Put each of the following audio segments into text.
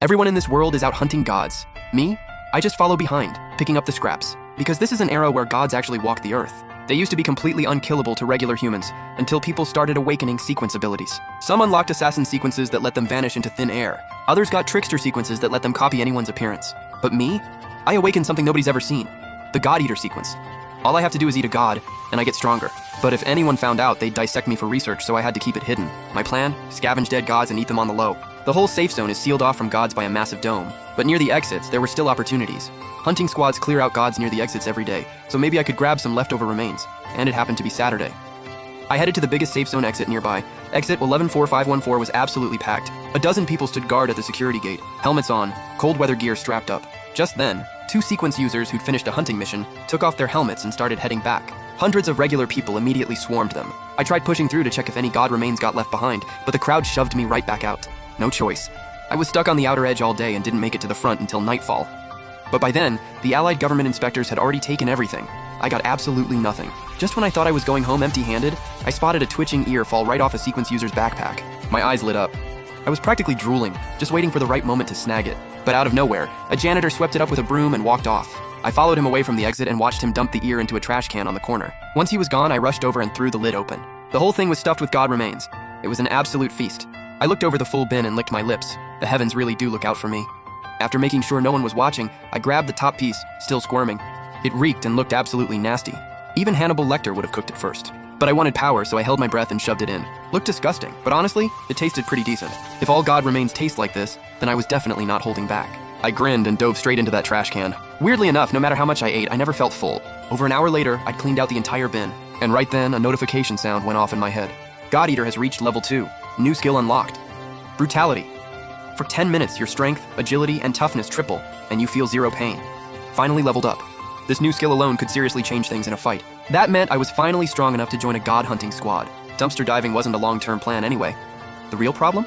Everyone in this world is out hunting gods. Me? I just follow behind, picking up the scraps. Because this is an era where gods actually walk the earth. They used to be completely unkillable to regular humans, until people started awakening sequence abilities. Some unlocked assassin sequences that let them vanish into thin air. Others got trickster sequences that let them copy anyone's appearance. But me? I awakened something nobody's ever seen. The God Eater sequence. All I have to do is eat a god, and I get stronger. But if anyone found out, they'd dissect me for research, so I had to keep it hidden. My plan? Scavenge dead gods and eat them on the low. The whole safe zone is sealed off from gods by a massive dome. But near the exits, there were still opportunities. Hunting squads clear out gods near the exits every day, so maybe I could grab some leftover remains. And it happened to be Saturday. I headed to the biggest safe zone exit nearby. Exit 114514 was absolutely packed. A dozen people stood guard at the security gate, helmets on, cold weather gear strapped up. Just then, 2 sequence users who'd finished a hunting mission took off their helmets and started heading back. Hundreds of regular people immediately swarmed them. I tried pushing through to check if any god remains got left behind, but the crowd shoved me right back out. No choice. I was stuck on the outer edge all day and didn't make it to the front until nightfall. But by then, the Allied government inspectors had already taken everything. I got absolutely nothing. Just when I thought I was going home empty-handed, I spotted a twitching ear fall right off a sequence user's backpack. My eyes lit up. I was practically drooling, just waiting for the right moment to snag it. But out of nowhere, a janitor swept it up with a broom and walked off. I followed him away from the exit and watched him dump the ear into a trash can on the corner. Once he was gone, I rushed over and threw the lid open. The whole thing was stuffed with god remains. It was an absolute feast. I looked over the full bin and licked my lips. The heavens really do look out for me. After making sure no one was watching, I grabbed the top piece, still squirming. It reeked and looked absolutely nasty. Even Hannibal Lecter would have cooked it first. But I wanted power, so I held my breath and shoved it in. Looked disgusting, but honestly, it tasted pretty decent. If all god remains taste like this, then I was definitely not holding back. I grinned and dove straight into that trash can. Weirdly enough, no matter how much I ate, I never felt full. Over an hour later, I'd cleaned out the entire bin. And right then, a notification sound went off in my head. God Eater has reached level 2. New skill unlocked. Brutality. For 10 minutes, your strength, agility, and toughness triple, and you feel 0 pain. Finally leveled up. This new skill alone could seriously change things in a fight. That meant I was finally strong enough to join a god hunting squad. Dumpster diving wasn't a long-term plan anyway. The real problem?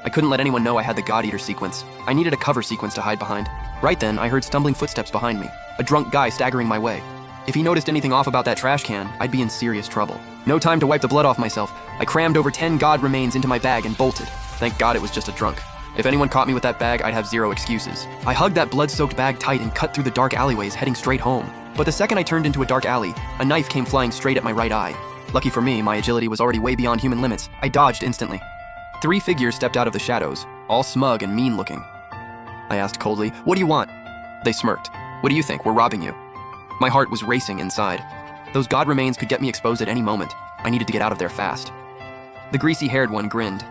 I couldn't let anyone know I had the God Eater sequence. I needed a cover sequence to hide behind. Right then, I heard stumbling footsteps behind me. A drunk guy staggering my way. If he noticed anything off about that trash can, I'd be in serious trouble. No time to wipe the blood off myself. I crammed over 10 god remains into my bag and bolted. Thank God it was just a drunk. If anyone caught me with that bag, I'd have 0 excuses. I hugged that blood-soaked bag tight and cut through the dark alleyways, heading straight home. But the second I turned into a dark alley, a knife came flying straight at my right eye. Lucky for me, my agility was already way beyond human limits. I dodged instantly. 3 figures stepped out of the shadows, all smug and mean-looking. I asked coldly, "What do you want?" They smirked. "What do you think? We're robbing you." My heart was racing inside. Those god remains could get me exposed at any moment. I needed to get out of there fast. The greasy-haired one grinned.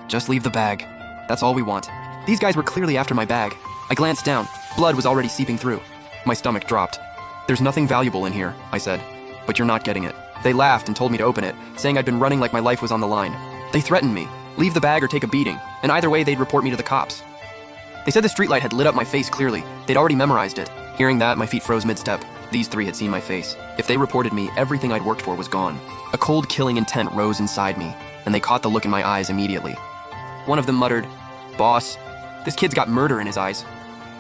"Just leave the bag. That's all we want." These guys were clearly after my bag. I glanced down. Blood was already seeping through. My stomach dropped. "There's nothing valuable in here," I said. "But you're not getting it." They laughed and told me to open it, saying I'd been running like my life was on the line. They threatened me. Leave the bag or take a beating, and either way they'd report me to the cops. They said the streetlight had lit up my face clearly. They'd already memorized it. Hearing that, my feet froze mid-step. These 3 had seen my face. If they reported me, everything I'd worked for was gone. A cold killing intent rose inside me, and they caught the look in my eyes immediately. One of them muttered, "Boss, this kid's got murder in his eyes."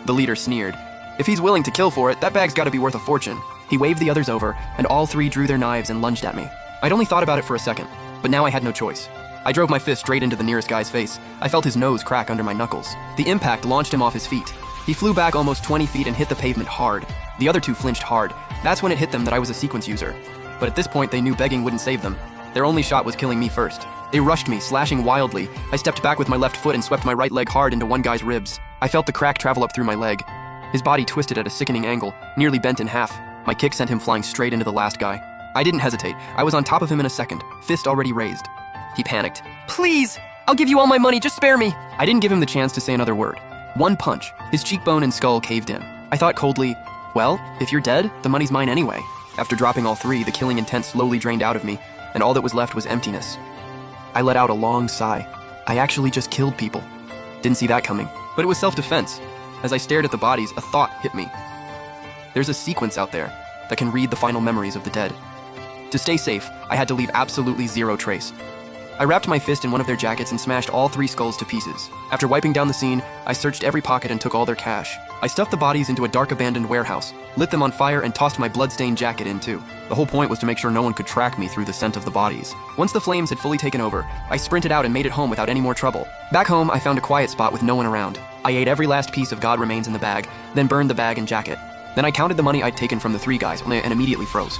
The leader sneered. "If he's willing to kill for it, that bag's gotta be worth a fortune." He waved the others over, and all 3 drew their knives and lunged at me. I'd only thought about it for a second, but now I had no choice. I drove my fist straight into the nearest guy's face. I felt his nose crack under my knuckles. The impact launched him off his feet. He flew back almost 20 feet and hit the pavement hard. The other 2 flinched hard. That's when it hit them that I was a sequence user. But at this point, they knew begging wouldn't save them. Their only shot was killing me first. They rushed me, slashing wildly. I stepped back with my left foot and swept my right leg hard into one guy's ribs. I felt the crack travel up through my leg. His body twisted at a sickening angle, nearly bent in half. My kick sent him flying straight into the last guy. I didn't hesitate. I was on top of him in a second, fist already raised. He panicked. "Please! I'll give you all my money, just spare me!" I didn't give him the chance to say another word. One punch, his cheekbone and skull caved in. I thought coldly, well, if you're dead, the money's mine anyway. After dropping all 3, the killing intent slowly drained out of me, and all that was left was emptiness. I let out a long sigh. I actually just killed people. Didn't see that coming, but it was self-defense. As I stared at the bodies, a thought hit me. There's a sequence out there that can read the final memories of the dead. To stay safe, I had to leave absolutely 0 trace. I wrapped my fist in one of their jackets and smashed all 3 skulls to pieces. After wiping down the scene, I searched every pocket and took all their cash. I stuffed the bodies into a dark abandoned warehouse, lit them on fire, and tossed my blood-stained jacket in too. The whole point was to make sure no one could track me through the scent of the bodies. Once the flames had fully taken over, I sprinted out and made it home without any more trouble. Back home, I found a quiet spot with no one around. I ate every last piece of God remains in the bag, then burned the bag and jacket. Then I counted the money I'd taken from the 3 guys and immediately froze.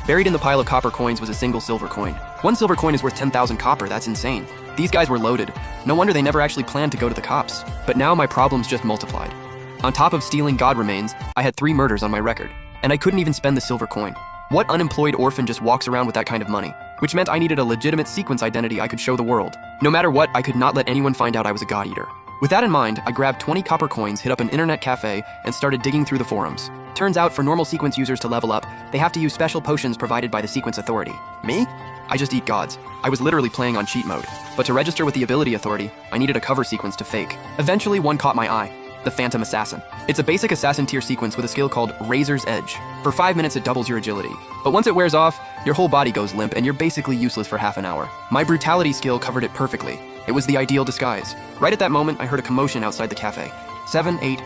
Buried in the pile of copper coins was a single silver coin. 1 silver coin is worth 10,000 copper, that's insane. These guys were loaded. No wonder they never actually planned to go to the cops. But now my problems just multiplied. On top of stealing God remains, I had 3 murders on my record. And I couldn't even spend the silver coin. What unemployed orphan just walks around with that kind of money? Which meant I needed a legitimate sequence identity I could show the world. No matter what, I could not let anyone find out I was a God eater. With that in mind, I grabbed 20 copper coins, hit up an internet cafe, and started digging through the forums. Turns out, for normal sequence users to level up, they have to use special potions provided by the Sequence Authority. Me? I just eat gods. I was literally playing on cheat mode. But to register with the Ability Authority, I needed a cover sequence to fake. Eventually, one caught my eye. The Phantom Assassin. It's a basic assassin tier sequence with a skill called Razor's Edge. For 5 minutes it doubles your agility. But once it wears off, your whole body goes limp and you're basically useless for half an hour. My brutality skill covered it perfectly. It was the ideal disguise. Right at that moment, I heard a commotion outside the cafe. 7, 8,